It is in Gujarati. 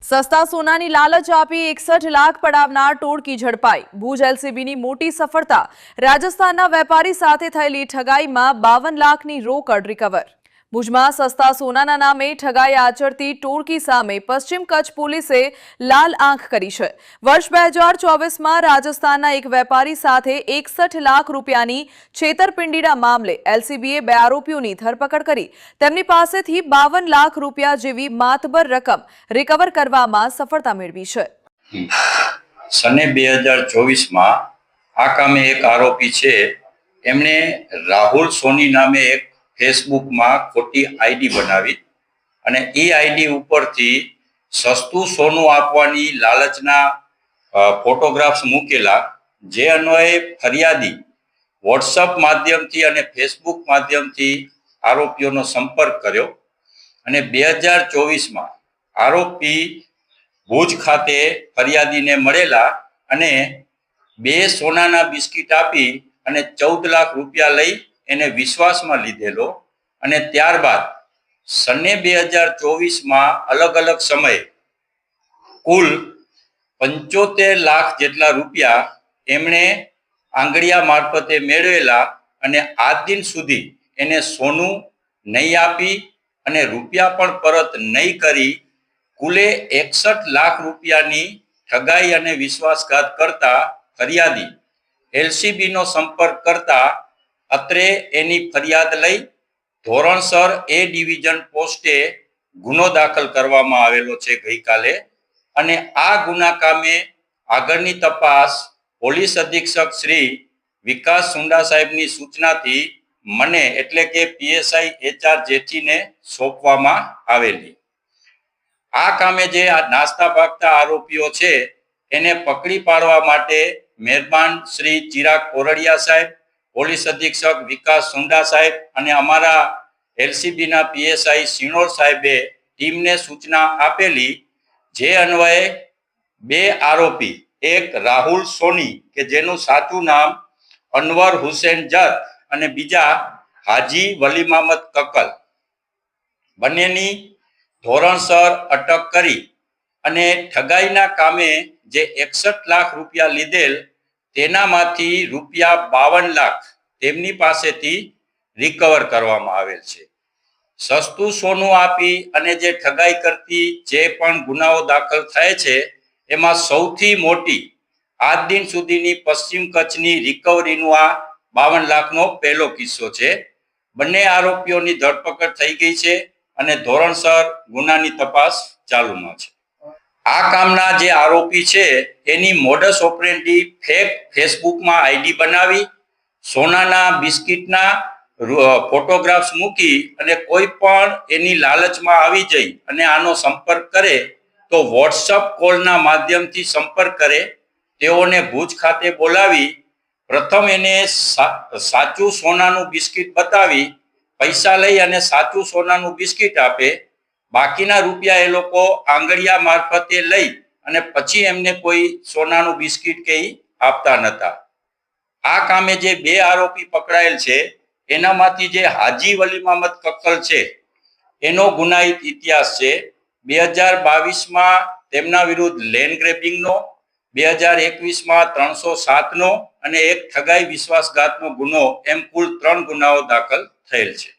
સસ્તા સોનાની લાલચ આપી 61 લાખ પડાવનાર ટોળકી ઝડપાઈ। ભુજ એલસીબીની મોટી સફળતા। રાજસ્થાનના વેપારી સાથે થયેલી ઠગાઈમાં 52 લાખની રોકડ રિકવર। ભુજમાં સસ્તા સોનાના નામે ઠગાઈ આચરતી ટોળકી સામે પશ્ચિમ કચ્છ પોલીસે લાલ આંખ કરી છે। વર્ષ 2024માં રાજસ્થાનના એક વેપારી સાથે 61 લાખ રૂપિયાની છેતરપિંડીના મામલે એલસીબીએ 2 આરોપીઓની ધરપકડ કરી તેમની પાસેથી 52 લાખ રૂપિયા જેવી માતબર રકમ રિકવર કરવામાં સફળતા મેળવી છે। સને 2024માં આ કામે એક આરોપી છે, એમણે રાહુલ સોની નામે એક ફેસબુકમાં ખોટી આઈડી બનાવી અને એ આઈડી ઉપરથી સસ્તું સોનું આપવાની લાલચના ફોટોગ્રાફ્સ મૂકેલા, જે અન્વયે ફરિયાદી વોટ્સઅપ માધ્યમથી અને ફેસબુક માધ્યમથી આરોપીઓનો સંપર્ક કર્યો અને 2024માં આરોપી ભુજ ખાતે ફરિયાદીને મળેલા અને 2 સોનાના બિસ્કિટ આપી અને 14 લાખ રૂપિયા લઈ એને વિશ્વાસમાં લીધેલો અને ત્યારબાદ સને 2024માં અલગ અલગ સમયે કુલ 75 લાખ જેટલા રૂપિયા એમણે આંગળીયા મારફતે મેળવેલા અને આજ દિન સુધી એને સોનું નહીં આપી અને રૂપિયા પણ પરત નહીં કરી કુલે 61 લાખ રૂપિયાની ઠગાઈ અને વિશ્વાસઘાત કરતા ફરિયાદી એલસીબીનો સંપર્ક કરતા અત્રે એની ફરિયાદ લઈ ધોરણસર એ ડિવિઝન પોસ્ટે ગુનો દાખલ કરવામાં આવેલો છે ગઈકાલે અને આ ગુના કામે આગળની તપાસ પોલીસ અધિક્ષક શ્રી વિકાસ સુંડા સાહેબની સૂચનાથી મને એટલે કે પીએસઆઈ એચઆર જેઠીને સોંપવામાં આવેલી। આ કામે જે નાસ્તા ભાગતા આરોપીઓ છે એને પકડી પાડવા માટે મહેરબાન શ્રી ચિરાગ કોરડિયા સાહેબ, પોલીસ અધિક્ષક વિકાસ સુંડા સાહેબ અને અમારા એલસીબીના પીએસઆઈ સિણોર સાહેબે ટીમને સૂચના આપેલી, જે અન્વયે 2 આરોપી, એક રાહુલ સોની કે જેનું સાચું નામ અનવર હુસેન જત અને બીજા હાજી વલીમ અહમદ કકલ, બંનેની ધોરણસર અટક કરી અને ઠગાઈના કામે જે 61 લાખ રૂપિયા લીધેલ તેનામાંથી રૂપિયા 52 લાખ તેમની પાસેથી રિકવર કરવામાં આવેલ છે। સસ્તું સોનું આપી અને જે ઠગાઈ કરતી જે પણ ગુનાઓ દાખલ થાય છે એમાં સૌથી મોટી આજ દિન સુધીની પશ્ચિમ કચ્છની રિકવરીનું આ 52 લાખનો પહેલો કિસ્સો છે। બંને આરોપીઓની ધરપકડ થઈ ગઈ છે અને ધોરણસર ગુનાની તપાસ ચાલુમાં છે। આ કામના જે આરોપી છે એની મોડસ ઓપરેન્ડી ફેસબુકમાં આઈડી બનાવી સોનાના બિસ્કિટના ફોટોગ્રાફ્સ મૂકી અને કોઈ પણ એની લાલચમાં આવી જઈ અને આનો સંપર્ક કરે તો વોટ્સઅપ કોલના માધ્યમથી સંપર્ક કરે, તેઓને ભુજ ખાતે બોલાવી પ્રથમ એને સાચું સોનાનું બિસ્કિટ બતાવી પૈસા લઈ અને સાચું સોનાનું બિસ્કિટ આપે, બાકીના રૂપિયા એ લોકો આંગળીયા મારફતે લઈ અને પછી એમને કોઈ સોનાનું બિસ્કિટ કે આપતા નહોતા। આ કામે જે 2 આરોપી પકડાયેલ છે એનામાંથી જે હાજી વલીમ અહમદ કક્કલ છે એનો ગુનાહિત ઇતિહાસ છે। 2022માં તેમના વિરુદ્ધ લેન્ડ ગ્રેબિંગનો, 2021માં 307નો અને એક ઠગાઈ વિશ્વાસઘાતનો ગુનો એમ કુલ 3 ગુનાઓ દાખલ થયેલ છે।